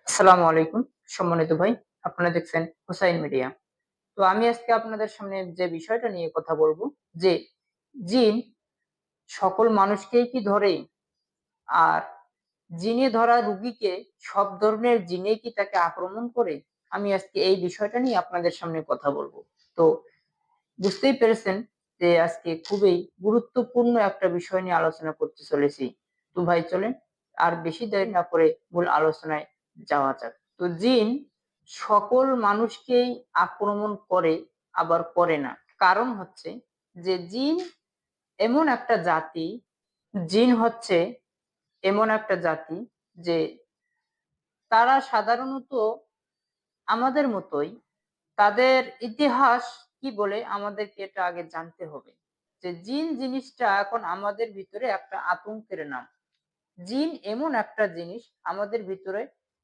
আসসালামু আলাইকুম সম্মানিত ভাই। আপনারা দেখছেন হুসাইন মিডিয়া। তো আমি আজকে আপনাদের সামনে যে বিষয়টা নিয়ে কথা বলবো যে জিন সকল মানুষকেই কি ধরে? আর জিনে ধরা রোগীকে সব ধরনের জিনেই কি তাকে আক্রমণ করে? আমি আজকে এই বিষয়টা নিয়ে আপনাদের সামনে কথা বলবো। তো বুঝতেই পেরেছেন যে আজকে খুবই গুরুত্বপূর্ণ একটা বিষয় নিয়ে আলোচনা করতে চলেছি। তো ভাই চলেন আর বেশি দেরি না করে মূল আলোচনায় যাওয়া যাক। তো জিন সকল মানুষকেই আক্রমণ করে আবার করে না। কারণ হচ্ছে যে এমন একটা জাতি, জিন হচ্ছে এমন একটা জাতি যে তারা সাধারণত আমাদের মতোই তাদের ইতিহাস কি বলে আমাদেরকে এটা আগে জানতে হবে। যে জিন জিনিসটা এখন আমাদের ভিতরে একটা আতঙ্কের নাম। জিন এমন একটা জিনিস আমাদের ভিতরে,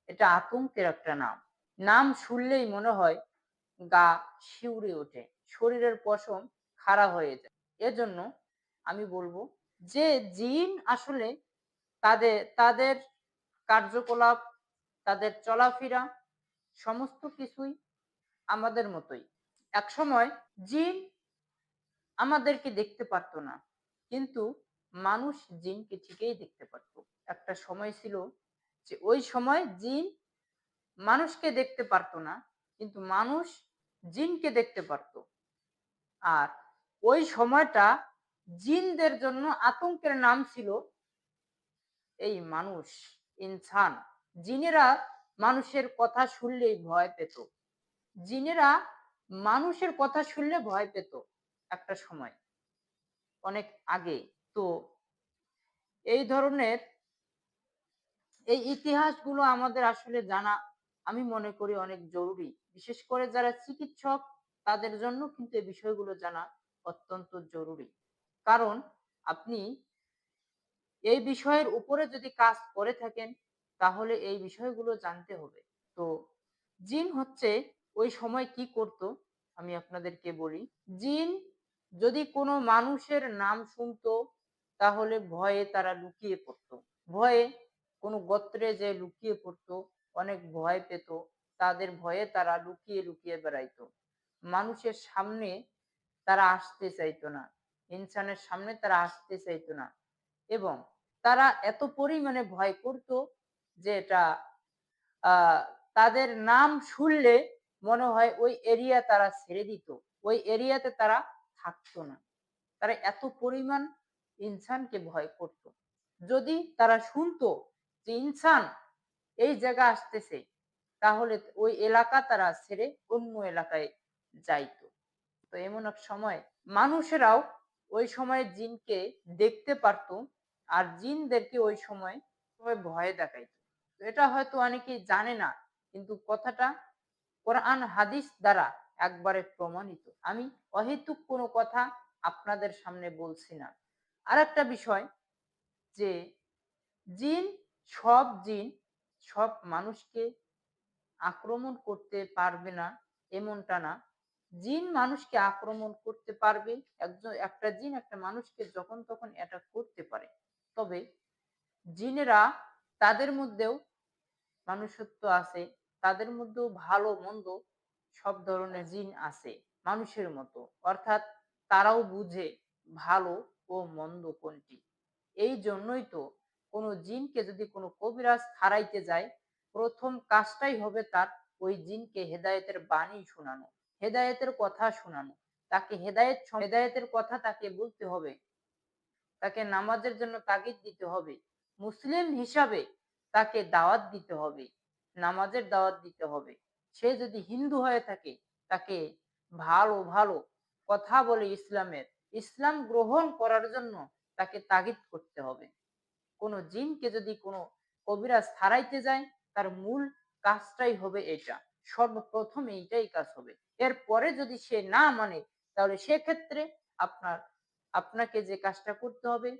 এটা আতঙ্কের একটা নাম। নাম শুনলেই মনে হয় গা শিউরে ওঠে, শরীরের পশম খাড়া হয়ে যায়। এজন্য আমি বলবো যে জিন আসলে তাদের তাদের কার্যকলাপ, তাদের চলাফেরা সমস্ত কিছুই আমাদের মতোই। একসময় জিন আমাদেরকে দেখতে পারতো না। কিন্তু মানুষ জিনকে ঠিকই দেখতে পারত। একটা সময় ছিল যে ওই সময় জিন মানুষকে দেখতে পারতো না। কিন্তু মানুষ জিনকে দেখতে পারত। আর ওই সময়টা জিনদের জন্য আতঙ্কের নাম ছিল এই মানুষ, ইনসান। জিনেরা মানুষের কথা শুনলেই ভয় পেত। জিনেরা মানুষের কথা শুনলে ভয় পেত একটা সময়, অনেক আগে। তো এই ধরনের এই ইতিহাসগুলো আমাদের আসলে জানা, আমি মনে করি অনেক জরুরি। বিশেষ করে যারা চিকিৎসক, তাদের জন্য কিন্তু এই বিষয়গুলো জানা অত্যন্ত জরুরি। কারণ আপনি এই বিষয়ের উপরে যদি কাজ করে থাকেন, তাহলে এই বিষয়গুলো জানতে হবে। তো জিন হচ্ছে ওই সময় কি করত আমি আপনাদেরকে বলি। জিন যদি কোনো মানুষের নাম শুনতো, তাহলে ভয়ে তারা লুকিয়ে পড়তো। ভয়ে কোনো গোত্রে যে লুকিয়ে পড়তো, অনেক ভয় পেত। তাদের ভয়ে তারা লুকিয়ে লুকিয়ে বেড়াইতো। মানুষের সামনে তারা আসতে চাইতো না। ইনসানের সামনে তারা আসতে চাইতো না। এবং তারা এত পরিমাণে ভয় করত যে এটা আহ তাদের নাম শুনলে মনে হয় ওই এরিয়া তারা ছেড়ে দিত, ওই এরিয়াতে তারা থাকতো না। তারা এত পরিমাণ ইনসানকে ভয় করত। যদি তারা শুনতো যে ইনসান এই জায়গা আসতেছে, তাহলে ওই এলাকা তারা ছেড়ে অন্য এলাকায় যাইতো। তো এমন এক সময় মানুষেরাও ওই সময় জিনকে দেখতে পারতো, আর জিনদেরকে ওই সময় সবাই ভয় দেখাইতো। তো এটা হয়তো অনেকেই জানে না, কিন্তু কথাটা কোরআন হাদিস দ্বারা একবারে প্রমাণিত। আমি অহেতুক কোনো কথা আপনাদের সামনে বলছি না। আরেকটা বিষয় যে জিন জিন সব মানুষকে আক্রমণ করতে পারবে না এমনটা না। জিন মানুষকে আক্রমণ করতে পারবে। একটা জিন একটা মানুষকে যখন তখন অ্যাটাক করতে পারে। তবে জিনেরা, তাদের মধ্যেও মানুষত্ব আছে। তাদের মধ্যেও ভালো মন্দ সব ধরনের জিন আছে মানুষের মতো। অর্থাৎ তারাও বুঝে ভালো ও মন্দ কোনটি। এই জন্যই তো কোনো জিনকে যদি কোনো কবিরাজ হারাইতে যায়, প্রথম কাজটাই হবে তার ওই জিনকে হেদায়েতের বাণী শোনানো, হেদায়েতের কথা শোনানো। তাকে হেদায়েতের কথা তাকে বলতে হবে। তাকে নামাজের জন্য তাগিদ দিতে হবে। মুসলিম হিসাবে তাকে দাওয়াত দিতে হবে, নামাজের দাওয়াত দিতে হবে। সে যদি হিন্দু হয়ে থাকে, তাকে ভালো ভালো কথা বলে ইসলাম গ্রহণ করার জন্য তাকে তাগিদ করতে হবে। কোনো জিনকে যদি কোনো কবিরাজ হারাইতে যায়, তার মূল কাজটাই হবে এটা। সর্বপ্রথম এইটাই কাজ হবে। এরপরে যদি সে না মানে, তাহলে সেক্ষেত্রে আপনার আপনাকে যে কাজটা করতে হবে,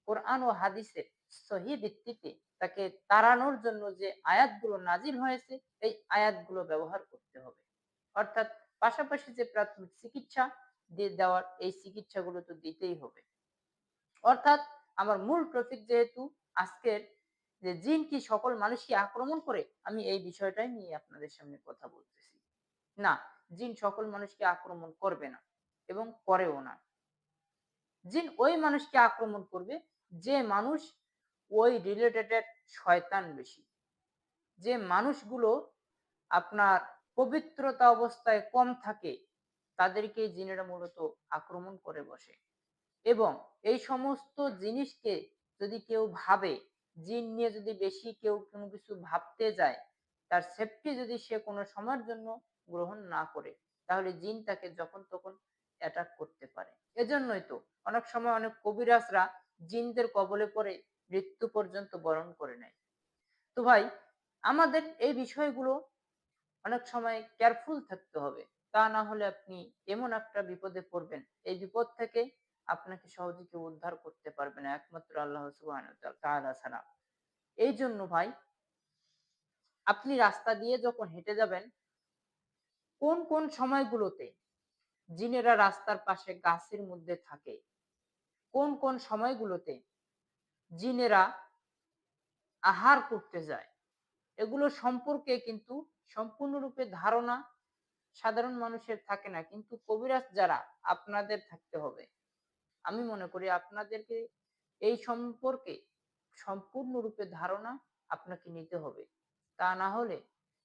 কোরআন ও হাদিসের সহি ভিত্তিতে তাকে তাড়ানোর জন্য যে আয়াতগুলো নাজিল হয়েছে, এই আয়াতগুলো ব্যবহার করতে হবে। অর্থাৎ পাশাপাশি যে প্রাথমিক চিকিৎসা দিয়ে দেওয়ার, এই চিকিৎসাগুলো তো দিতেই হবে। অর্থাৎ আমার মূল টপিক যেহেতু আজকের যে জিন কি সকল মানুষকে আক্রমণ করে? আমি এই বিষয়টাই নিয়ে আপনাদের সামনে কথা বলতেছি। না, জিন সকল মানুষকে আক্রমণ করবে না এবং করেও না। জিন ওই মানুষকে আক্রমণ করবে যে মানুষ ওই রিলেটেড শয়তান বেশি। যে মানুষগুলো আপনার পবিত্রতা অবস্থায় কম থাকে তাদেরকে জিনেরা মূলত আক্রমণ করে বসে। এবং এই সমস্ত জিনিসকে যদি কেউ ভাবে, জিন নিয়ে যদি বেশি কেউ কোনো কিছু ভাবতে যায়, তার সেফটি যদি সে কোনো সময়ের জন্য গ্রহণ না করে, তাহলে জিন তাকে যখন তখন অ্যাটাক করতে পারে। এজন্যই তো অনেক সময় অনেক কবিরাজরা জিনদের কবলে পড়ে মৃত্যু পর্যন্ত বরণ করে নেয়। তো ভাই, আমাদের এই বিষয়গুলো অনেক সময় কেয়ারফুল থাকতে হবে। তা না হলে আপনি এমন একটা বিপদে পড়বেন, এই বিপদ থেকে আপনাকে সহজে কেউ উদ্ধার করতে পারবে না একমাত্র আল্লাহ সুবহানাহু ওয়া তাআলা ছাড়া। এইজন্য ভাই, আপনি রাস্তা দিয়ে যখন হেঁটে যাবেন, কোন সময়গুলোতে জিনেরা রাস্তার পাশে গাছের মধ্যে থাকে, কোন সময়গুলোতে জিনেরা আহার করতে যায়, এগুলো সম্পর্কে কিন্তু সম্পূর্ণরূপে ধারণা সাধারণ মানুষের থাকে না। কিন্তু কবিরাজ যারা, আপনাদের থাকতে হবে। আমি মনে করি আপনাদেরকে এই সম্পর্কে সম্পূর্ণরূপে ধারণা আপনাকে নিতে হবে। তা না হলে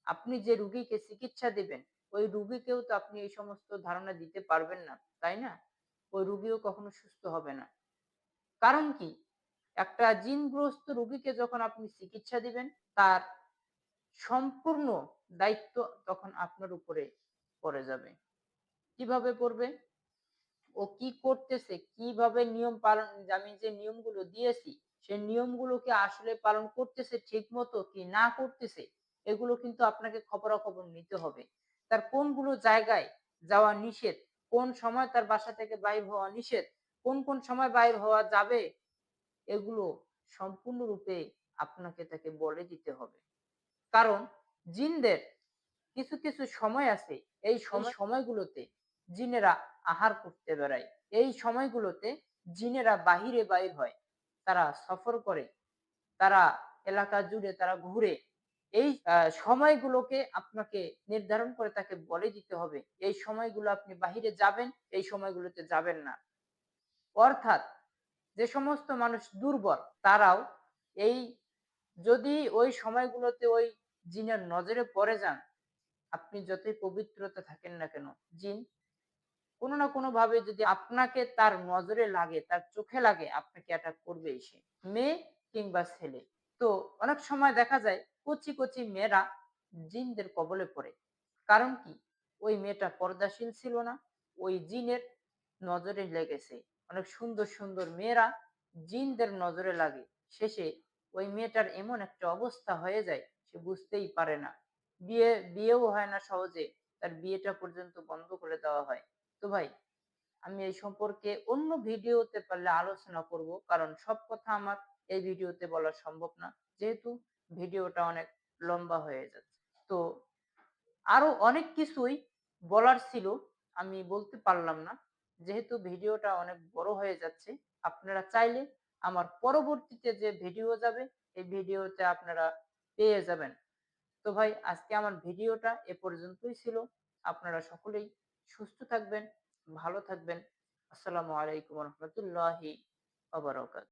আপনি যে রুগীকে চিকিৎসা দিবেন, ওই রুগীকেও তো আপনি এই সমস্ত ধারণা দিতে পারবেন না, তাই না? ওই রুগীও কখনো সুস্থ হবে না। কারণ কি? একটা জিনগ্রস্ত রুগীকে যখন আপনি চিকিৎসা দিবেন, তার সম্পূর্ণ দায়িত্ব তখন আপনার উপরে পড়ে যাবে। কিভাবে পড়বে? ও কি করতেছে, কিভাবে নিয়ম পালন, আমি যে নিয়মগুলো দিয়েছি, সেই নিয়মগুলোকে আসলে পালন করতেছে ঠিকমতো কি না করতেছে, এগুলো কিন্তু আপনাকে খবরাখবর নিতে হবে। তার কোনগুলো জায়গায় যাওয়া নিষেধ, কোন সময় তার বাসা থেকে বাইর হওয়া নিষেধ, কোন সময় বাইর হওয়া যাবে, এগুলো সম্পূর্ণরূপে আপনাকে তাকে বলে দিতে হবে। কারণ জিনদের কিছু সময় আছে, এই সময়গুলোতে জিনেরা আহার করতে বেড়ায়। এই সময়গুলোতে জিনেরা বাহিরে বাইর হয়। তারা সফর করে, তারা এলাকা জুড়ে তারা ঘুরে। এই সময়গুলোকে আপনাকে নির্ধারণ করে তাকে বলে দিতে হবে। এই সময়গুলো আপনি বাহিরে যাবেন, এই সময়গুলোতে যাবেন না। অর্থাৎ যে সমস্ত মানুষ দুর্বল তারাও এই, যদি ওই সময়গুলোতে ওই জিনের নজরে পড়ে যান, আপনি যতই পবিত্রতা থাকেন না কেন, জিন কোনো না কোনো ভাবে যদি আপনাকে তার নজরে লাগে, তার চোখে লাগে, আপনাকে অ্যাটাক করবেই সে। মেয়ে কিংবা ছেলে। তো অনেক সময় দেখা যায় কচি মেয়েরা জিনদের কবলে পড়ে। কারণ কি? ওই মেয়েটা পর্দাশীল ছিল না। ওই জিনের নজরে লেগেছে। অনেক সুন্দর মেয়েরা জিনদের নজরে লাগে। শেষে ওই মেয়েটার এমন একটা অবস্থা হয়ে যায়, সে বুঝতেই পারে না। বিয়েও হয় না সহজে। তার বিয়েটা পর্যন্ত বন্ধ করে দেওয়া হয়। তো ভাই, আমি এই সম্পর্কে অন্য ভিডিওতে পারলে আলোচনা করব। কারণ সব কথা আমার এই ভিডিওতে বলা সম্ভব না। যেহেতু ভিডিওটা অনেক লম্বা হয়ে যাচ্ছে। তো আরো অনেক কিছুই বলার ছিল, আমি বলতে পারলাম না। যেহেতু ভিডিওটা অনেক বড় হয়ে যাচ্ছে, আপনারা চাইলে আমার পরবর্তীতে যে ভিডিও যাবে, এই ভিডিওতে আপনারা পেয়ে যাবেন। তো ভাই, আজকে আমার ভিডিওটা এ পর্যন্তই ছিল। আপনারা সকলেই সুস্থ থাকবেন, ভালো থাকবেন। আসসালামু আলাইকুম ওয়া রাহমাতুল্লাহি ওয়া বারাকাতুহু।